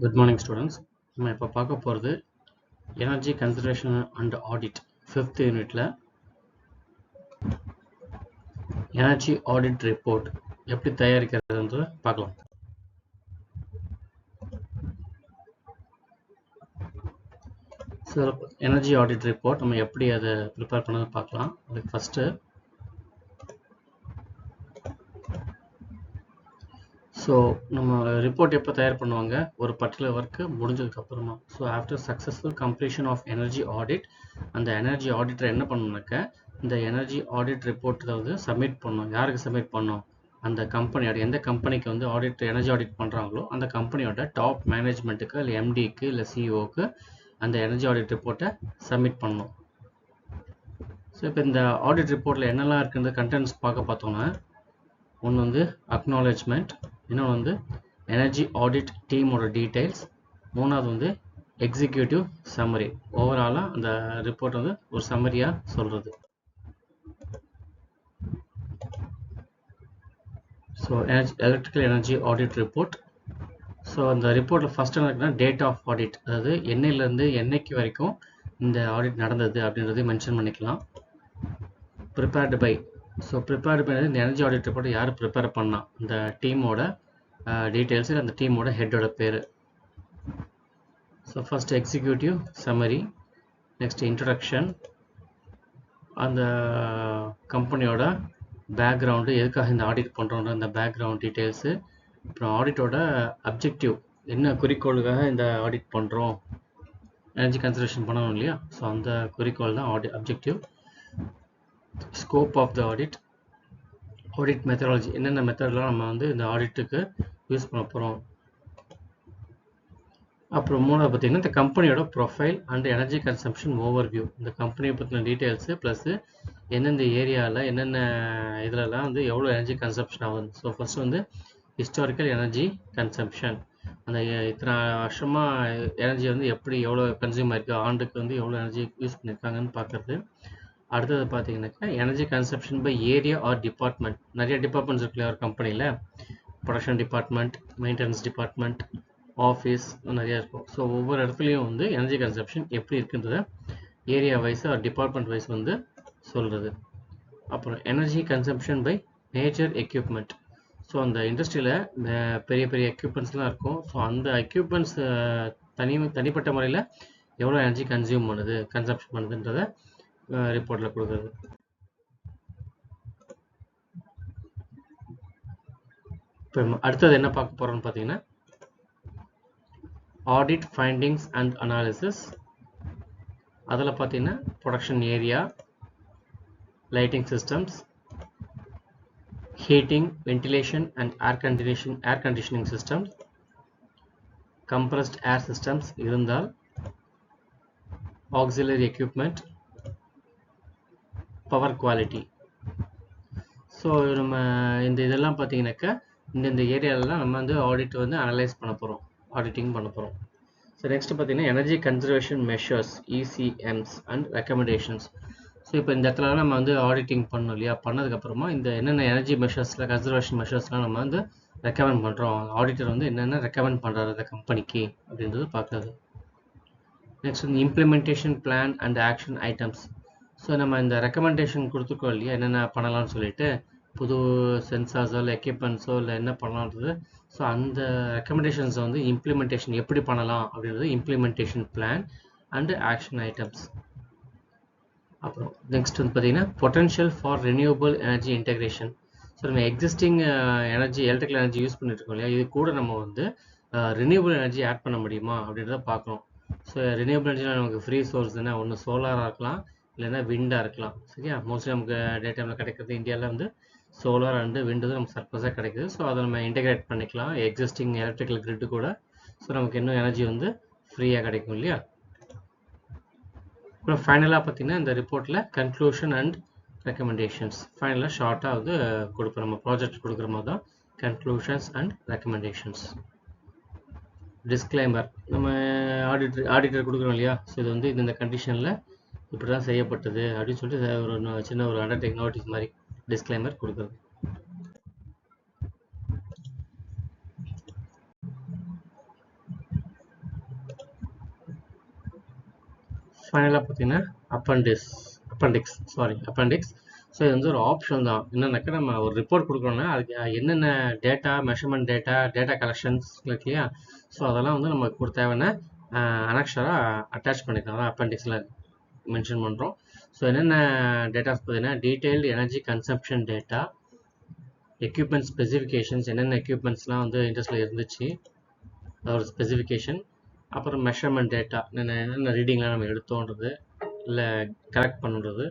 Good morning, students. நம்ம இப்போ பார்க்க போகிறது energy conservation and audit 5th யூனிட்ல எனர்ஜி ஆடிட் ரிப்போர்ட் எப்படி தயாரிக்கிறதுன்னு பார்க்கலாம். ஸோ எனர்ஜி ஆடிட் ரிப்போர்ட் நம்ம எப்படி அதை ப்ரிப்பேர் பண்ணது பார்க்கலாம். அதுக்கு ஃபஸ்ட்டு ஸோ நம்ம ரிப்போர்ட் எப்போ தயார் பண்ணுவாங்க, ஒரு பர்டிகுலர் ஒர்க்கு முடிஞ்சதுக்கப்புறமா. So after successful completion of energy audit, அந்த எனர்ஜி ஆடிட்டர் என்ன பண்ணணும்னாக்க இந்த எனர்ஜி ஆடிட் ரிப்போர்ட்டில் வந்து சப்மிட் பண்ணணும். யாருக்கு சப்மிட் பண்ணணும்? அந்த கம்பெனியோட, எந்த கம்பெனிக்கு வந்து ஆடிட் எனர்ஜி ஆடிட் பண்ணுறாங்களோ அந்த கம்பெனியோட டாப் மேனேஜ்மெண்ட்டுக்கு இல்லை எம்டிக்கு இல்லை சிஇஓக்கு அந்த எனர்ஜி ஆடிட் ரிப்போர்ட்டை சப்மிட் பண்ணணும். ஸோ இப்போ இந்த ஆடிட் ரிப்போர்ட்டில் என்னெல்லாம் இருக்குன்ற கண்டென்ட்ஸ் பார்த்தோம்னா, ஒன்று வந்து அக்னாலேஜ்மெண்ட், இன்னொன்று வந்து எனர்ஜி ஆடிட் டீமோட டீட்டெயில்ஸ், மூணாவது வந்து எக்ஸிக்யூட்டிவ் சம்மரி. ஓவராலாக அந்த ரிப்போர்ட் வந்து ஒரு சம்மரியாக சொல்கிறது. So electrical energy audit report. So அந்த ரிப்போர்ட்டில் ஃபஸ்ட் என்ன இருக்குன்னா டேட் ஆஃப் ஆடிட், அதாவது என்னையிலேருந்து என்னைக்கு வரைக்கும் இந்த ஆடிட் நடந்தது அப்படின்றதையும் மென்ஷன் பண்ணிக்கலாம். Prepared by, so prepared by இந்த எனர்ஜி ஆடிட் ரிப்போர்ட் யார் ப்ரிப்பேர் பண்ணா, இந்த டீமோட டீட்டெயில்ஸ், அந்த டீமோட ஹெட்டோட பேர். So first executive summary, next introduction, அந்த கம்பெனியோட பேக்ரவுண்டு, எதுக்காக இந்த ஆடிட் பண்ணுறோன்ற அந்த பேக்ரவுண்ட் டீட்டெயில்ஸு, அப்புறம் ஆடிட்டோட அப்ஜெக்டிவ், என்ன குறிக்கோளுக்காக இந்த ஆடிட் பண்ணுறோம், எனர்ஜி கன்சர்வேஷன் பண்ணணும் இல்லையா, ஸோ அந்த குறிக்கோள் தான் objective. Scope of the audit, audit methodology, என்னென்ன மெத்தட்லாம் நம்ம வந்து இந்த ஆடிட்டுக்கு யூஸ் பண்ண போகிறோம். அப்புறம் மூணாவது பார்த்தீங்கன்னா இந்த கம்பெனியோட profile and energy consumption overview, இந்த கம்பெனியை பற்றின டீட்டெயில்ஸு ப்ளஸ் எந்தெந்த ஏரியாவில் என்னென்ன இதிலலாம் வந்து எவ்வளோ எனர்ஜி கன்சம்ஷன் ஆகுது. ஸோ ஃபஸ்ட் வந்து ஹிஸ்டாரிக்கல் எனர்ஜி கன்சம்ஷன், அந்த இத்தனை வருஷமாக எனர்ஜி வந்து எப்படி எவ்வளோ கன்சியூம் ஆயிருக்கு, ஆண்டுக்கு வந்து எவ்வளோ எனர்ஜி யூஸ் பண்ணியிருக்காங்கன்னு பார்க்குறது. அடுத்தது பார்த்தீங்கன்னாக்கா energy consumption by area or department. நிறைய டிபார்ட்மெண்ட்ஸ் இருக்குல்ல ஒரு கம்பெனியில், production department, maintenance department, office நிறையா இருக்கும். ஸோ ஒவ்வொரு இடத்துலையும் வந்து எனர்ஜி கன்சப்ஷன் எப்படி இருக்குன்றத area wise or department wise வந்து சொல்கிறது. அப்புறம் energy consumption by major equipment, so அந்த இண்டஸ்ட்ரியில் பெரிய பெரிய எக்யூப்மெண்ட்ஸ்லாம் இருக்கும். ஸோ அந்த எக்யூப்மெண்ட்ஸ் தனிப்பட்ட முறையில் எவ்வளோ எனர்ஜி கன்சியூம் பண்ணுது, கன்சப்ஷன் பண்ணுதுன்றத ரிப்போர்ட்டில் கொடுக்குறது. இப்போ அடுத்தது என்ன பார்க்க போகிறோம்னு பார்த்தீங்கன்னா ஆடிட் ஃபைண்டிங்ஸ் அண்ட் அனாலிசிஸ். அதில் பார்த்தீங்கன்னா production area, lighting systems, heating, ventilation and air conditioning systems, compressed air systems இருந்தால், auxiliary equipment, power quality. So நம்ம இந்த இதெல்லாம் பார்த்தீங்கன்னாக்கா இந்த ஏரியாலலாம் நம்ம வந்து ஆடிட் வந்து அனலைஸ் பண்ண போகிறோம், ஆடிட்டிங் பண்ண போகிறோம். ஸோ நெக்ஸ்ட் பார்த்தீங்கன்னா energy conservation measures, ECMs and recommendations. So இப்போ இந்த இடத்துல நம்ம வந்து ஆடிட்டிங் பண்ணணும் இல்லையா, பண்ணதுக்கப்புறமா இந்த என்னென்ன எனர்ஜி மெஷர்ஸில் கன்சர்வேஷன் மெஷர்ஸ்லாம் நம்ம வந்து ரெக்கமெண்ட் பண்ணுறோம், ஆடிட்டர் வந்து என்னென்ன ரெக்கமெண்ட் பண்ணுறாரு அந்த கம்பெனிக்கு அப்படின்றது பார்க்குறது. நெக்ஸ்ட் வந்து implementation plan and action items. So நம்ம இந்த ரெக்கமெண்டேஷன் கொடுத்துருக்கோம் இல்லையா, என்னென்ன பண்ணலாம்னு சொல்லிட்டு, புது சென்சார்ஸோ இல்லை எக்யூப்மெண்ட்ஸோ இல்லை என்ன பண்ணலான்றது. ஸோ அந்த ரெக்கமெண்டேஷன்ஸை வந்து இம்ப்ளிமெண்டேஷன் எப்படி பண்ணலாம் அப்படின்றது implementation plan and action items. அப்புறம் நெக்ஸ்ட் வந்து பார்த்தீங்கன்னா potential for renewable energy integration. So நம்ம எக்ஸிஸ்டிங் எலக்ட்ரிக்கல் எனர்ஜி யூஸ் பண்ணிட்டு இருக்கோம் இல்லையா, இது கூட நம்ம வந்து ரினியூவபிள் எனர்ஜி ஆட் பண்ண முடியுமா அப்படின்றத பார்க்கணும். ஸோ ரினியூவபிள் எனர்ஜியில் நமக்கு ஃப்ரீ சோர்ஸ் என்ன, ஒன்று சோலாராக இருக்கலாம் இல்லைன்னா விண்டாக இருக்கலாம். சரியா, மோஸ்ட்லி நமக்கு டே டைமில் கிடைக்கிறது இந்தியாவில் வந்து சோலார் அண்டு விண்டு தான் நமக்கு சர்ப்ளஸாக கிடைக்குது. ஸோ அதை நம்ம இன்டெகிரேட் பண்ணிக்கலாம் எக்ஸிஸ்டிங் எலக்ட்ரிக்கல் கிரிட்டு கூட. ஸோ நமக்கு இன்னும் எனர்ஜி வந்து ஃப்ரீயாக கிடைக்கும் இல்லையா. அப்புறம் ஃபைனலாக பார்த்தீங்கன்னா இந்த ரிப்போர்ட்டில் கன்க்ளூஷன் அண்ட் ரெக்கமெண்டேஷன்ஸ், ஃபைனலாக ஷார்ட்டாக வந்து கொடுப்போம். நம்ம ப்ராஜெக்ட் கொடுக்குற மாதிரி தான் கன்க்ளூஷன்ஸ் அண்ட் ரெக்கமெண்டேஷன்ஸ். டிஸ்க்ளைமர், நம்ம ஆடிட்டர் கொடுக்குறோம் இல்லையா, ஸோ இது வந்து இந்த கண்டிஷனில் இப்படி தான் செய்யப்பட்டது அப்படின்னு சொல்லிட்டு ஒரு சின்ன ஒரு அண்டர்டேக் நோட்டீஸ் மாதிரி டிஸ்க்ளைமர் கொடுக்குறது. ஃபைனலாக பார்த்தீங்கன்னா அப்பெண்டிக்ஸ். ஸோ இது வந்து ஒரு ஆப்ஷன் தான். என்னன்னாக்கா நம்ம ஒரு ரிப்போர்ட் கொடுக்குறோன்னா அதுக்கு என்னென்ன டேட்டா, மெஷர்மெண்ட் டேட்டா கலெக்ஷன்ஸ் இருக்கு இல்லையா, ஸோ அதெல்லாம் வந்து நமக்கு தேவையான அனெக்ஷராக அட்டாச் பண்ணிக்கலாம். அதான் அப்பெண்டிக்ஸில் மென்ஷன் பண்ணுறோம். ஸோ என்னென்ன டேட்டாஸ் பார்த்தீங்கன்னா detailed energy consumption data, equipment specifications, என்னென்ன எக்யூப்மெண்ட்ஸ்லாம் வந்து இண்டஸ்ட்ரியில் இருந்துச்சு அதோட ஸ்பெசிஃபிகேஷன், அப்புறம் மெஷர்மெண்ட் டேட்டா, என்னென்ன ரீடிங்லாம் நம்ம எடுத்தோன்றது இல்லை கலெக்ட் பண்ணுறது,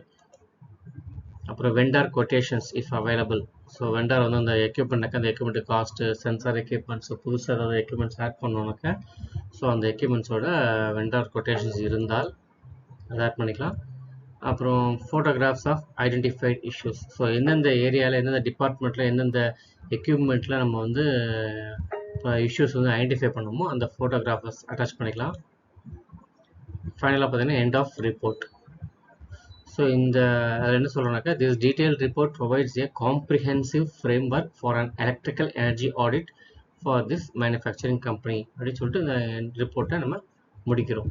அப்புறம் vendor quotations if available. So vendor வந்து அந்த எக்யூப்மெண்ட்னாக்கா அந்த எக்யூப்மெண்ட் காஸ்ட்டு, சென்சார் எக்யூப்மெண்ட்ஸ், புதுசாக ஏதாவது எக்யூப்மெண்ட்ஸ் ஆட் பண்ணோன்னாக்கா ஸோ அந்த எக்யூப்மெண்ட்ஸோட வெண்டார் கொட்டேஷன்ஸ் இருந்தால் அதை ஆட் பண்ணிக்கலாம். அப்புறம் photographs of identified issues. So எந்தெந்த ஏரியாவில் எந்தெந்த டிபார்ட்மெண்ட்டில் எந்தெந்த எக்யூப்மெண்ட்டில் நம்ம வந்து இஷ்யூஸ் வந்து ஐடென்டிஃபை பண்ணணுமோ அந்த ஃபோட்டோகிராஃபர்ஸ் அட்டாச் பண்ணிக்கலாம். ஃபைனலாக பார்த்தீங்கன்னா எண்ட் ஆஃப் ரிப்போர்ட். ஸோ இந்த அதில் என்ன சொல்கிறோன்னாக்கா this detail report provides a comprehensive framework for an electrical energy audit for this manufacturing company அப்படின்னு சொல்லிட்டு இந்த ரிப்போர்ட்டை நம்ம முடிக்கிறோம்.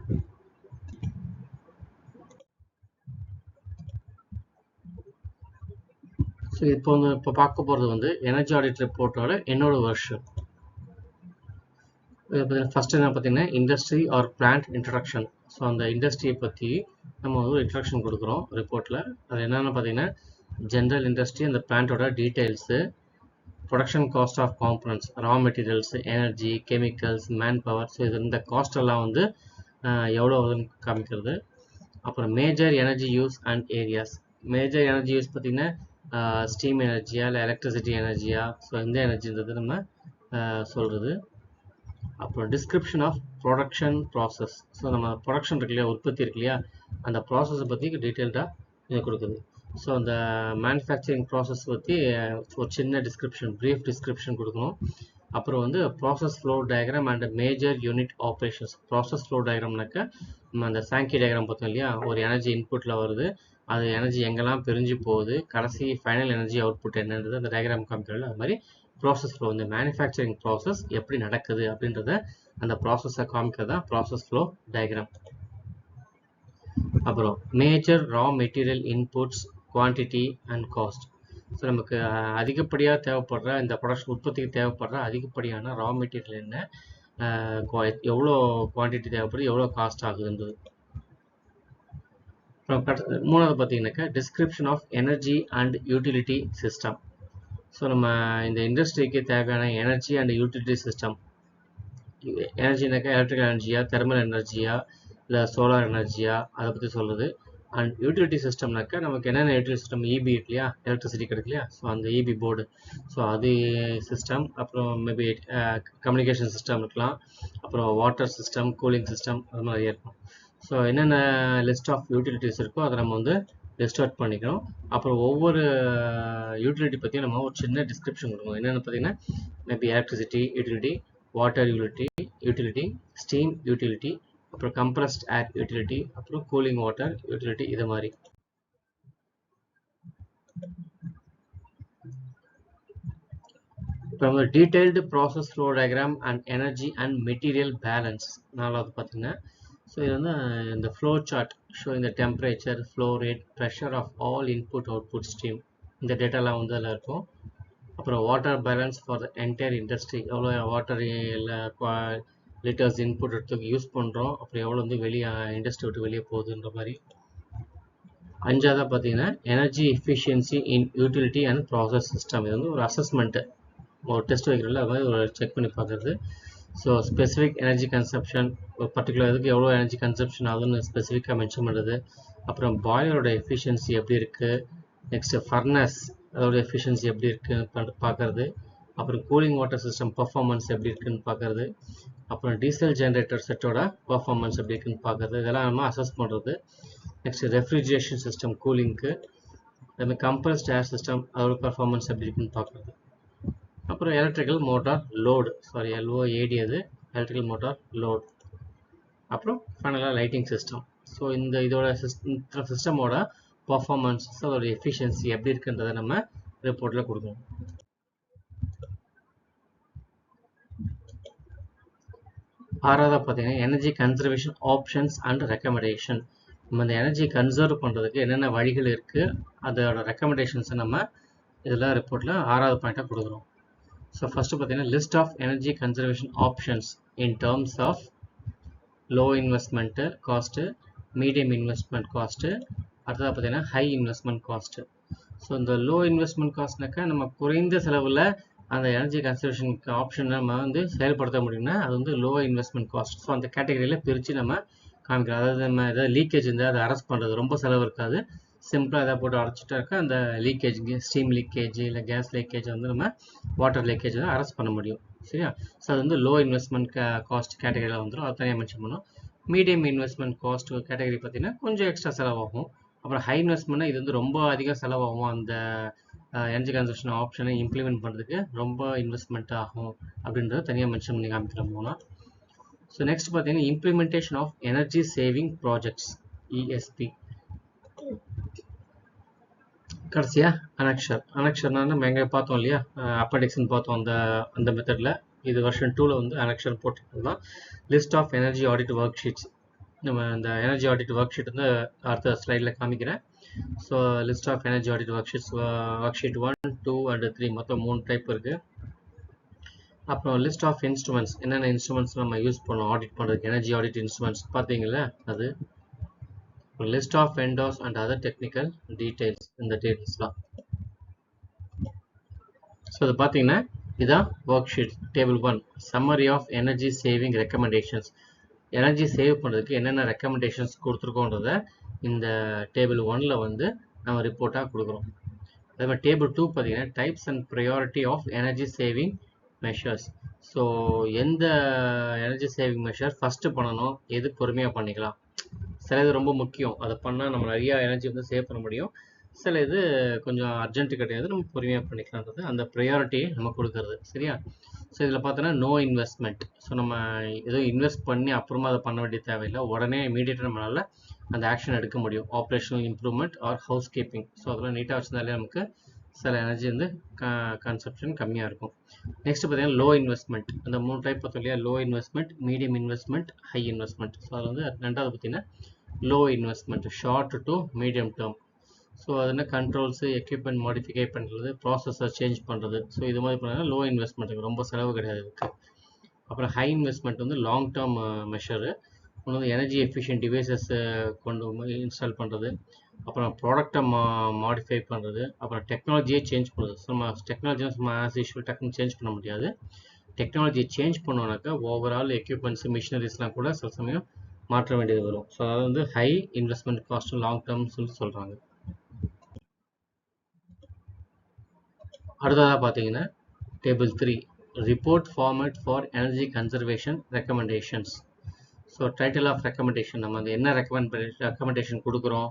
ஸோ இப்போ பார்க்க போகிறது வந்து எனர்ஜி ஆடிட் ரிப்போர்ட்டோட என்னோட வெர்ஷன். இதை பார்த்தீங்கன்னா ஃபஸ்ட்டு என்ன பார்த்தீங்கன்னா industry or plant introduction. So அந்த இண்டஸ்ட்ரியை பற்றி நம்ம வந்து ஒரு இன்ட்ரடக்ஷன் கொடுக்குறோம் ரிப்போர்ட்டில். அது என்னென்னு பார்த்தீங்கன்னா ஜென்ரல் இண்டஸ்ட்ரி, அந்த பிளான்ட்டோட details, production cost of components, raw materials, energy, chemicals, manpower. So இது இந்த காஸ்டெல்லாம் வந்து எவ்வளோ வருதுன்னு காமிக்கிறது. அப்புறம் major energy use and areas. Major energy use பார்த்திங்கன்னா ஸ்டீம் எனர்ஜியா இல்லை எலக்ட்ரிசிட்டி எனர்ஜியா, ஸோ எந்த எனர்ஜின்றது நம்ம சொல்கிறது. அப்புறம் description of production process. So நம்ம ப்ரொடக்ஷன் இருக்கு இல்லையா, உற்பத்தி இருக்கு இல்லையா, அந்த ப்ராசஸை பற்றி டீட்டெயில்டாக இது கொடுக்குது. ஸோ அந்த மேனுஃபேக்சரிங் ப்ராசஸ் பற்றி ஒரு சின்ன டிஸ்கிரிப்ஷன், ப்ரீஃப் டிஸ்கிரிப்ஷன் கொடுக்கணும். அப்புறம் வந்து process flow diagram and major unit operations. Process flow டயக்ராம்னாக்கா நம்ம அந்த சாங்கி டயக்ராம் பார்த்தோம் இல்லையா, ஒரு எனர்ஜி இன்புட்டில் வருது, அது எனர்ஜி எங்கெல்லாம் பிரிஞ்சு போகுது, கடைசி ஃபைனல் எனர்ஜி அவுட்புட் என்னன்றது அந்த டயக்ராம் காமிக்கிறது. அது மாதிரி ப்ராசஸ் ஃப்ளோ, இந்த மேனுஃபேக்சரிங் ப்ராசஸ் எப்படி நடக்குது அப்படின்றத அந்த ப்ராசஸை காமிக்கிறதா ப்ராசஸ் ஃப்ளோ டயக்ராம். அப்புறம் major raw material inputs, quantity and cost. So நமக்கு அதிகப்படியாக தேவைப்படுற இந்த ப்ரொடக்ஷன் உற்பத்திக்கு தேவைப்படுற அதிகப்படியான ரா மெட்டீரியல் என்ன, எவ்வளோ குவான்டிட்டி தேவைப்படுது, எவ்வளோ காஸ்ட் ஆகுதுன்றது. அப்புறம் மூணாவது பார்த்தீங்கன்னாக்கா description of energy and utility system. So நம்ம இந்த இண்டஸ்ட்ரிக்கு தேவையான எனர்ஜி அண்ட் யூட்டிலிட்டி சிஸ்டம், எனர்ஜினாக்கா எலக்ட்ரிக்கல் எனர்ஜியா, தெர்மல் எனர்ஜியா, இல்லை சோலார் எனர்ஜியா, அதை பற்றி சொல்லுது. அண்ட் யூட்டிலிட்டி சிஸ்டம்னாக்கா நமக்கு என்னென்ன யூட்டிலிட்டி சிஸ்டம், இபி இருக்கு இல்லையா, எலக்ட்ரிசிட்டி கிடைக்கு இல்லையா, ஸோ அந்த இபி போர்டு, ஸோ அது சிஸ்டம். அப்புறம் மேபி கம்யூனிகேஷன் சிஸ்டம் இருக்கலாம், அப்புறம் வாட்டர் சிஸ்டம், கூலிங் சிஸ்டம், அது மாதிரி இருக்கும். ஸோ என்னென்ன லிஸ்ட் ஆஃப் யூட்டிலிட்டிஸ் இருக்கோ அதை நம்ம வந்து லிஸ்ட் அவுட் பண்ணிக்கணும். அப்புறம் ஒவ்வொரு யூட்டிலிட்டி பற்றியும் நம்ம ஒரு சின்ன டிஸ்கிரிப்ஷன் கொடுக்கணும். என்னென்னு பார்த்தீங்கன்னா maybe electricity utility, water utility, steam utility, அப்புறம் கம்ப்ரஸ்ட் ஏர் யூட்டிலிட்டி, அப்புறம் கூலிங் வாட்டர் யூட்டிலிட்டி, இது மாதிரி. இப்போ நம்ம detailed process flow diagram and energy and material balance. நாலாவது பார்த்தீங்கன்னா ஸோ இது வந்து இந்த flow chart showing the temperature, flow rate, pressure of all input output stream, இந்த டேட்டாலாம் வந்து அதில் இருக்கும். அப்புறம் water balance for the entire industry, எவ்வளோ வாட்டர் லிட்டர்ஸ் இன்புட் எடுத்து யூஸ் பண்ணுறோம், அப்புறம் எவ்வளோ வந்து வெளியே இண்டஸ்ட்ரி விட்டு வெளியே போகுதுன்ற மாதிரி. அஞ்சாவதாக பார்த்தீங்கன்னா energy efficiency in utility and process system. இது வந்து ஒரு அசஸ்மெண்ட்டு, ஒரு டெஸ்ட் வைக்கிறதுல அது மாதிரி ஒரு செக் பண்ணி பார்க்குறது. ஸோ ஸ்பெசிஃபிக் எனர்ஜி கன்சப்ஷன், ஒரு பர்டிகுலர் இதுக்கு எவ்வளோ எனர்ஜி கன்சப்ஷன் ஆகுதுன்னு ஸ்பெசிஃபிக்காக மென்ஷன் பண்ணுறது. அப்புறம் பாய்லரோட எஃபிஷியன்சி எப்படி இருக்குது, நெக்ஸ்ட்டு ஃபர்னஸ் அதோட எஃபிஷியன்சி எப்படி இருக்குன்னு பார்க்குறது. அப்புறம் கூலிங் வாட்டர் சிஸ்டம் பர்ஃபார்மன்ஸ் எப்படி இருக்குன்னு பார்க்குறது. அப்புறம் டீசல் ஜென்ரேட்டர் செட்டோட பர்ஃபார்மன்ஸ் எப்படி இருக்குன்னு பார்க்குறது. இதெல்லாம் நம்ம அசஸ் பண்ணுறது. நெக்ஸ்ட் ரெஃப்ரிஜரேஷன் சிஸ்டம் கூலிங்க்கு, அதுமாதிரி கம்ப்ரஸ்ட் ஏர் சிஸ்டம் அதோட பர்ஃபார்மன்ஸ் எப்படி இருக்குன்னு பார்க்குறது. அப்புறம் எலக்ட்ரிக்கல் மோட்டார் லோடு, LOAD, அது எலக்ட்ரிக்கல் மோட்டார் லோட். அப்புறம் ஃபைனலாக லைட்டிங் சிஸ்டம். ஸோ இதோட சிஸ்டமோட பர்ஃபார்மன்ஸ், அதோட எஃபிஷியன்சி எப்படி இருக்குன்றதை நம்ம ரிப்போர்ட்டில் கொடுக்கணும். ஆறாவதாக பார்த்தீங்கன்னா energy conservation options and recommendation. நம்ம இந்த எனர்ஜி கன்சர்வ் பண்ணுறதுக்கு என்னென்ன வழிகள் இருக்குது, அதோட ரெக்கமெண்டேஷன்ஸை நம்ம இதில் ரிப்போர்ட்டில் 6வது பாயிண்ட்டாக கொடுக்குறோம். ஸோ ஃபஸ்ட்டு பார்த்தீங்கன்னா list of energy conservation options in terms of low investment cost, medium investment cost, அடுத்ததாக பார்த்தீங்கன்னா ஹை இன்வெஸ்ட்மெண்ட் காஸ்ட்டு. ஸோ இந்த லோ இன்வெஸ்ட்மெண்ட் காஸ்ட்னாக்கா நம்ம குறைந்த செலவில் அந்த எனர்ஜி கன்சர்வேஷன் ஆப்ஷன் நம்ம வந்து செயல்படுத்த முடியும்னா அது வந்து லோ இன்வெஸ்ட்மெண்ட் காஸ்ட். ஸோ அந்த கேட்டகரியில் பிரித்து நம்ம காமிக்கிறோம். அதாவது நம்ம ஏதாவது லீக்கேஜ் இருந்தால் அதை அரெஸ்ட் பண்ணுறது ரொம்ப செலவு இருக்காது. சிம்பிளாக எதாவது போட்டு அரைச்சிட்டாக்கா அந்த லீக்கேஜ், ஸ்டீம் லீக்கேஜ் இல்லை கேஸ் லீக்கேஜ் வந்து நம்ம வாட்டர் லீக்கேஜ் வந்து அரெஸ்ட் பண்ண முடியும். சரியா? ஸோ அது வந்து லோ இன்வெஸ்ட்மெண்ட் காஸ்ட் கேட்டகரியில் வந்துடும். அது தனியாக மென்ஷன் பண்ணோம். மீடியம் இன்வெஸ்ட்மெண்ட் காஸ்ட் கேட்டகரி பார்த்தீங்கன்னா கொஞ்சம் எக்ஸ்ட்ரா செலவாகும். அப்புறம் ஹை இன்வெஸ்ட்மெண்ட்னா இது வந்து ரொம்ப அதிகம் செலவாகும். அந்த எனர்ஜி கன்சர்வேஷன் ஆப்ஷனை இம்ப்ளிமெண்ட் பண்ணுறதுக்கு ரொம்ப இன்வெஸ்ட்மெண்ட் ஆகும் அப்படின்றத தனியாக மென்ஷன் பண்ணி காமிக்கிறோம் போனால். ஸோ நெக்ஸ்ட் பார்த்தீங்கன்னா implementation of energy saving projects, ESP. கடைசியா அனக்ஷர்னா நம்ம எங்கே பார்த்தோம் இல்லையா, அப்பண்டிக்ஸ்ன்னு பார்த்தோம் அந்த மெத்தடில். இது வெர்ஷன் 2ல் வந்து அனக்ஷர் போட்டுருக்கலாம். List of energy audit work sheets. நம்ம இந்த எனர்ஜி ஆடிட் ஒர்க் ஷீட் வந்து அடுத்த ஸ்லைடில் காமிக்கிறேன். So list of energy audit work sheets, work sheet 1, 2 and 3 மொத்தம் 3 டைப் இருக்குது. அப்புறம் லிஸ்ட் ஆஃப் இன்ஸ்ட்ருமெண்ட்ஸ், என்னென்ன இன்ஸ்ட்ருமெண்ட்ஸ் நம்ம யூஸ் பண்ணோம் ஆடிட் பண்ணுறதுக்கு, எனர்ஜி ஆடிட் இன்ஸ்ட்ருமெண்ட்ஸ் பார்த்தீங்களா அது. List of vendors and other technical details, இந்த டீடைல்ஸ்லாம். ஸோ இது பார்த்தீங்கன்னா இதான் work sheet table 1, summary of energy saving recommendations. Energy save பண்ணுறதுக்கு என்னென்ன ரெக்கமெண்டேஷன்ஸ் கொடுத்துருக்கோன்றத இந்த டேபிள் 1ல் வந்து நம்ம ரிப்போர்ட்டாக கொடுக்குறோம். அதே மாதிரி டேபிள் 2 பார்த்தீங்கன்னா types and priority of energy saving measures. So எந்த எனர்ஜி சேவிங் மெஷர் ஃபஸ்ட்டு பண்ணணும், எது பொறுமையாக பண்ணிக்கலாம். சில இது ரொம்ப முக்கியம், அதை பண்ணால் நம்ம நிறையா எனர்ஜி வந்து சேவ் பண்ண முடியும். சில இது கொஞ்சம் அர்ஜென்ட்டு கிடையாது, நம்ம பொறுமையாக பண்ணிக்கலான்றது அந்த ப்ரையாரிட்டியை நம்ம கொடுக்கறது. சரியா? ஸோ இதில் பார்த்தோன்னா நோ இன்வெஸ்ட்மெண்ட். ஸோ நம்ம ஏதோ இன்வெஸ்ட் பண்ணி அப்புறமா அதை பண்ண வேண்டிய தேவையில்லை, உடனே இமீடியட்டாக நம்மளால் அந்த ஆக்ஷன் எடுக்க முடியும். Operational improvement or housekeeping. So அதெல்லாம் நீட்டாக வச்சிருந்தாலே நமக்கு சில எனர்ஜி வந்து கன்சப்ஷன் கம்மியாக இருக்கும். நெக்ஸ்ட் பார்த்தீங்கன்னா லோ இன்வெஸ்ட்மெண்ட். அந்த 3 டைப் பார்த்தோம் இல்லையா, low investment, medium investment, high investment. So அது வந்து ரெண்டாவது பார்த்தீங்கன்னா low investment, short to medium term. So அது என்ன கண்ட்ரோல்ஸு, எக்யூப்மெண்ட் மாடிஃபை பண்ணுறது, ப்ராசஸர் சேஞ்ச் பண்ணுறது. ஸோ இது மாதிரி பண்ணால் லோ இன்வெஸ்ட்மெண்ட், ரொம்ப செலவு கிடையாது இதுக்கு. அப்புறம் ஹை இன்வெஸ்ட்மெண்ட் வந்து லாங் டேர்ம் மெஷரு. ஒன்று வந்து எனர்ஜி எஃபிஷியன்ட் டிவைசஸ் கொண்டு இன்ஸ்டால் பண்ணுறது, அப்புறம் ப்ராடக்டை மாடிஃபை பண்ணுறது, அப்புறம் டெக்னாலஜியை சேஞ்ச் பண்ணுறது. ஸோ நம்ம டெக்னாலஜியை நம்ம ஆஸ் யூஷுவல் டக்குன்னு சேஞ்ச் பண்ண முடியாது. டெக்னாலஜியை சேஞ்ச் பண்ணோன்னாக்கா ஓவரால் எக்யூப்மெண்ட்ஸ், மிஷினரிஸ்லாம் கூட சில சமயம் மாற்ற வேண்டியது வரும். ஸோ அதாவது வந்து high investment cost long term சொல்கிறாங்க. அடுத்ததாக பார்த்தீங்கன்னா table 3, report format for energy conservation recommendations. So title of recommendation, நம்ம வந்து என்ன ரெக்கமெண்டேஷன் கொடுக்குறோம்.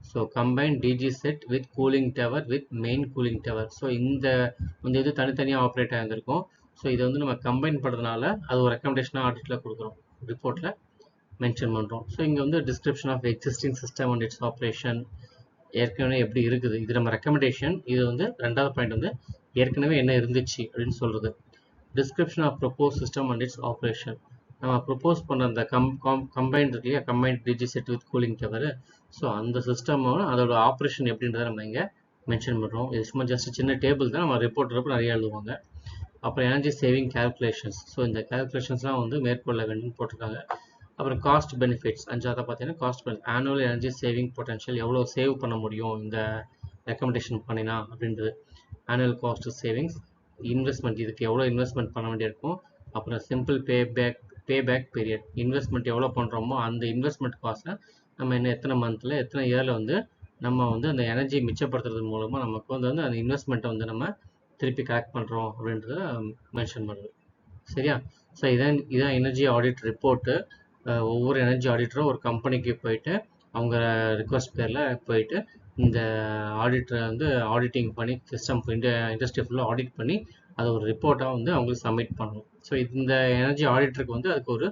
So combine DG set with cooling tower with main cooling tower. So இந்த இது தனித்தனியாக ஆப்ரேட் ஆகிருக்கும். ஸோ இதை வந்து நம்ம கம்பைன் பண்ணுறதுனால அது ஒரு ரெக்கமெண்டேஷனாக ஆடிட்டில் கொடுக்குறோம், ரிப்போர்ட்டில் மென்ஷன் பண்ணுறோம். ஸோ இங்கே வந்து description of existing system and its operation, ஏற்கனவே எப்படி இருக்குது, இது நம்ம ரெக்கமெண்டேஷன். இது வந்து ரெண்டாவது பாயிண்ட் வந்து ஏற்கனவே என்ன இருந்துச்சு அப்படின்னு சொல்கிறது. Description of propose system and its operation, நம்ம ப்ரொப்போஸ் பண்ண அந்த கம்பைன்ட் இருக்கு இல்லையா, combined DG set with cooling tower. So அந்த சிஸ்டமோட அதோட ஆப்ரேஷன் எப்படின்றத நம்ம இங்கே மென்ஷன் பண்ணுறோம். இது சும்மா ஜஸ்ட் சின்ன டேபிள் தான், நம்ம ரிப்போர்ட் நிறைய எழுதுவாங்க. அப்புறம் எனர்ஜி சேவிங் கேல்குலேஷன்ஸ். ஸோ இந்த கேல்குலேஷன்ஸ்லாம் வந்து மேற்கொள்ள வேண்டும் போட்டிருக்காங்க. அப்புறம் காஸ்ட் பெனிஃபிட்ஸ், அஞ்சாவது பார்த்தீங்கன்னா cost benefit, annual energy saving potential, எவ்வளோ சேவ் பண்ண முடியும் இந்த ரெக்கமெண்டேஷன் பண்ணினா அப்படின்றது. ஆனுவல் காஸ்ட் சேவிங்ஸ், இன்வெஸ்ட்மெண்ட், இதுக்கு எவ்வளோ இன்வெஸ்ட்மெண்ட் பண்ண வேண்டியிருக்கும். அப்புறம் சிம்பிள் பேபேக் பீரியட், இன்வெஸ்ட்மெண்ட் எவ்வளோ பண்ணுறோமோ அந்த இன்வெஸ்ட்மெண்ட் காஸ்ட்டை நம்ம எத்தனை மந்த்தில் எத்தனை இயரில் வந்து நம்ம வந்து அந்த எனர்ஜி மிச்சப்படுத்துறது மூலமாக நமக்கு வந்து அந்த இன்வெஸ்ட்மெண்ட்டை வந்து நம்ம திருப்பி கலெக்ட் பண்ணுறோம் அப்படின்றத மென்ஷன் பண்ணுறது. சரியா? ஸோ இதான் எனர்ஜி ஆடிட் ரிப்போர்ட்டு. ஒவ்வொரு எனர்ஜி ஆடிட்டரும் ஒரு கம்பெனிக்கு போயிட்டு அவங்க ரிக்வஸ்ட் பேரில் போயிட்டு இந்த ஆடிட்டரை வந்து ஆடிட்டிங் பண்ணி சிஸ்டம் இண்டஸ்ட்ரி ஃபுல்லாக ஆடிட் பண்ணி அதை ஒரு ரிப்போர்ட்டாக வந்து அவங்களுக்கு சப்மிட் பண்ணணும். ஸோ இந்த எனர்ஜி ஆடிட்டருக்கு வந்து அதுக்கு ஒரு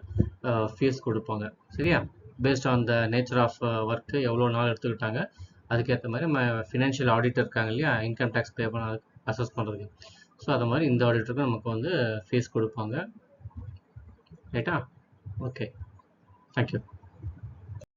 ஃபீஸ் கொடுப்பாங்க. சரியா? Based on the nature of work, எவ்வளோ நாள் எடுத்துக்கிட்டாங்க, அதுக்கேற்ற மாதிரி நம்ம ஃபினான்ஷியல் ஆடிட்டர் இருக்காங்க இல்லையா, இன்கம் டேக்ஸ் பே பண்ண அசஸ் பண்ணுறதுக்கு. ஸோ அது மாதிரி இந்த ஆடிட்டருக்கு நமக்கு வந்து ஃபீஸ் கொடுப்பாங்க. ரைட்டா? Okay, thank you.